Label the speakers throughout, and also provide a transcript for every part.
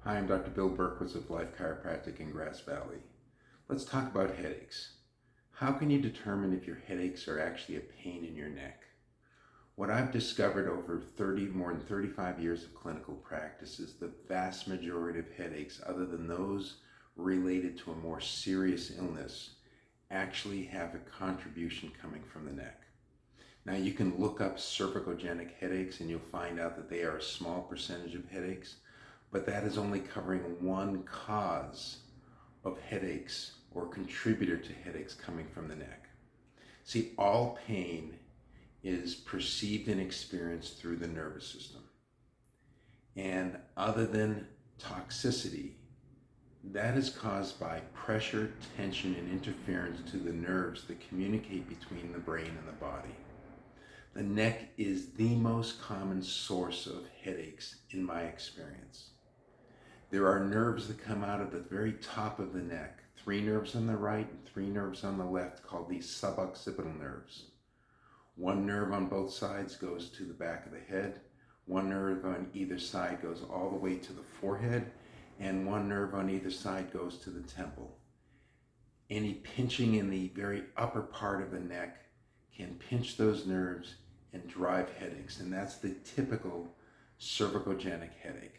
Speaker 1: Hi, I'm Dr. Bill Berkowitz of Life Chiropractic in Grass Valley. Let's talk about headaches. How can you determine if your headaches are actually a pain in your neck? What I've discovered over more than 35 years of clinical practice is the vast majority of headaches, other than those related to a more serious illness, actually have a contribution coming from the neck. Now, you can look up cervicogenic headaches and you'll find out that they are a small percentage of headaches, but that is only covering one cause of headaches or contributor to headaches coming from the neck. See, all pain is perceived and experienced through the nervous system. And other than toxicity, that is caused by pressure, tension, and interference to the nerves that communicate between the brain and the body. The neck is the most common source of headaches in my experience. There are nerves that come out of the very top of the neck, 3 nerves on the right and 3 nerves on the left, called the suboccipital nerves. One nerve on both sides goes to the back of the head, one nerve on either side goes all the way to the forehead, and one nerve on either side goes to the temple. Any pinching in the very upper part of the neck can pinch those nerves and drive headaches, and that's the typical cervicogenic headache.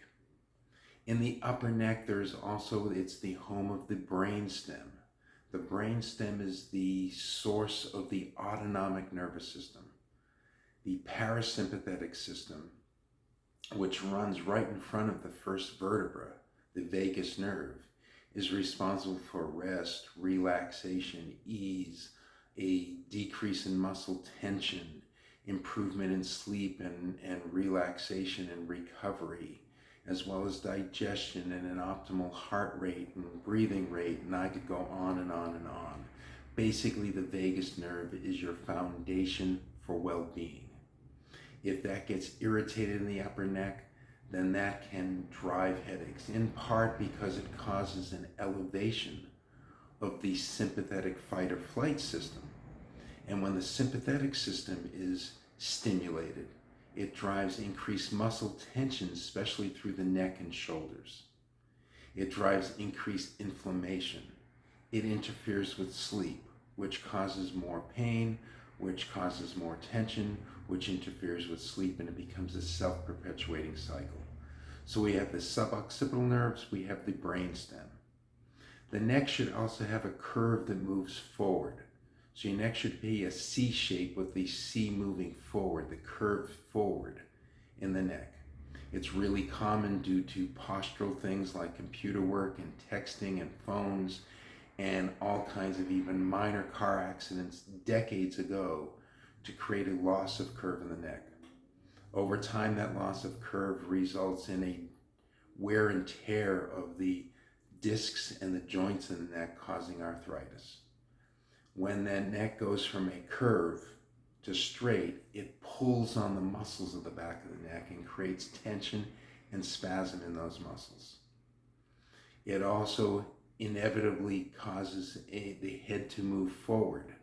Speaker 1: In the upper neck, it's the home of the brainstem. The brainstem is the source of the autonomic nervous system. The parasympathetic system, which runs right in front of the first vertebra, the vagus nerve, is responsible for rest, relaxation, ease, a decrease in muscle tension, improvement in sleep and relaxation and recovery, as well as digestion and an optimal heart rate and breathing rate, and I could go on and on and on. Basically, the vagus nerve is your foundation for well-being. If that gets irritated in the upper neck, then that can drive headaches, in part because it causes an elevation of the sympathetic fight or flight system. And when the sympathetic system is stimulated, it drives increased muscle tension, especially through the neck and shoulders. It drives increased inflammation. It interferes with sleep, which causes more pain, which causes more tension, which interferes with sleep, and it becomes a self-perpetuating cycle. So we have the suboccipital nerves, we have the brainstem. The neck should also have a curve that moves forward. So your neck should be a C shape with the C moving forward, the curve forward in the neck. It's really common due to postural things like computer work and texting and phones and all kinds of even minor car accidents decades ago to create a loss of curve in the neck. Over time, that loss of curve results in a wear and tear of the discs and the joints in the neck, causing arthritis. When that neck goes from a curve to straight, it pulls on the muscles of the back of the neck and creates tension and spasm in those muscles. It also inevitably causes the head to move forward.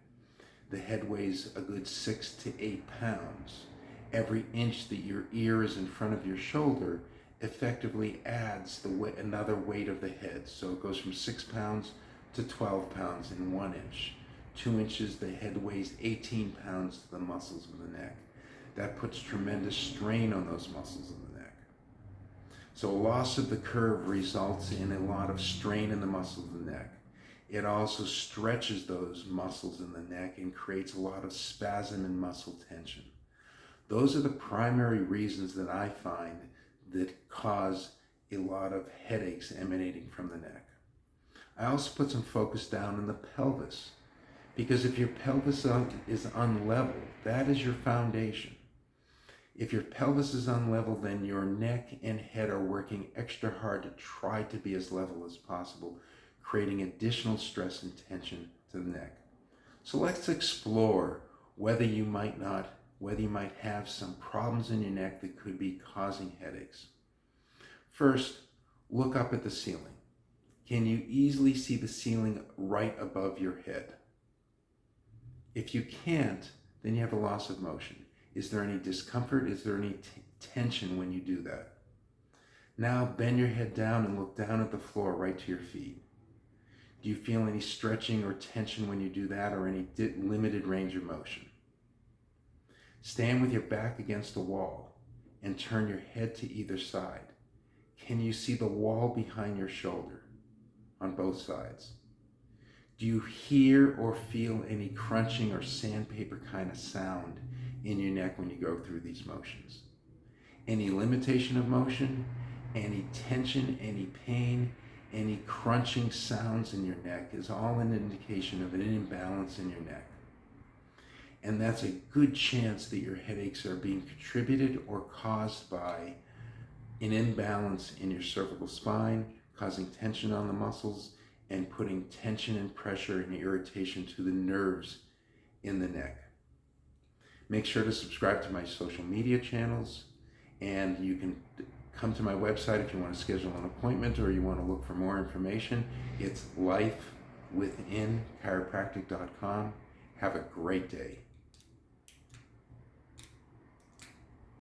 Speaker 1: The head weighs a good 6 to 8 pounds. Every inch that your ear is in front of your shoulder effectively adds another weight of the head. So it goes from 6 pounds to 12 pounds in 1 inch. 2 inches, the head weighs 18 pounds to the muscles of the neck. That puts tremendous strain on those muscles of the neck. So loss of the curve results in a lot of strain in the muscles of the neck. It also stretches those muscles in the neck and creates a lot of spasm and muscle tension. Those are the primary reasons that I find that cause a lot of headaches emanating from the neck. I also put some focus down in the pelvis, because if your pelvis is unlevel, that is your foundation. If your pelvis is unlevel, then your neck and head are working extra hard to try to be as level as possible, creating additional stress and tension to the neck. So let's explore whether you might have some problems in your neck that could be causing headaches. First, look up at the ceiling. Can you easily see the ceiling right above your head? If you can't, then you have a loss of motion. Is there any discomfort? Is there any tension when you do that? Now bend your head down and look down at the floor right to your feet. Do you feel any stretching or tension when you do that, or any limited range of motion? Stand with your back against the wall and turn your head to either side. Can you see the wall behind your shoulder on both sides? Do you hear or feel any crunching or sandpaper kind of sound in your neck when you go through these motions? Any limitation of motion, any tension, any pain, any crunching sounds in your neck is all an indication of an imbalance in your neck. And that's a good chance that your headaches are being contributed or caused by an imbalance in your cervical spine, causing tension on the muscles and putting tension and pressure and irritation to the nerves in the neck. Make sure to subscribe to my social media channels, and you can come to my website if you want to schedule an appointment or you want to look for more information. It's lifewithinchiropractic.com. Have a great day.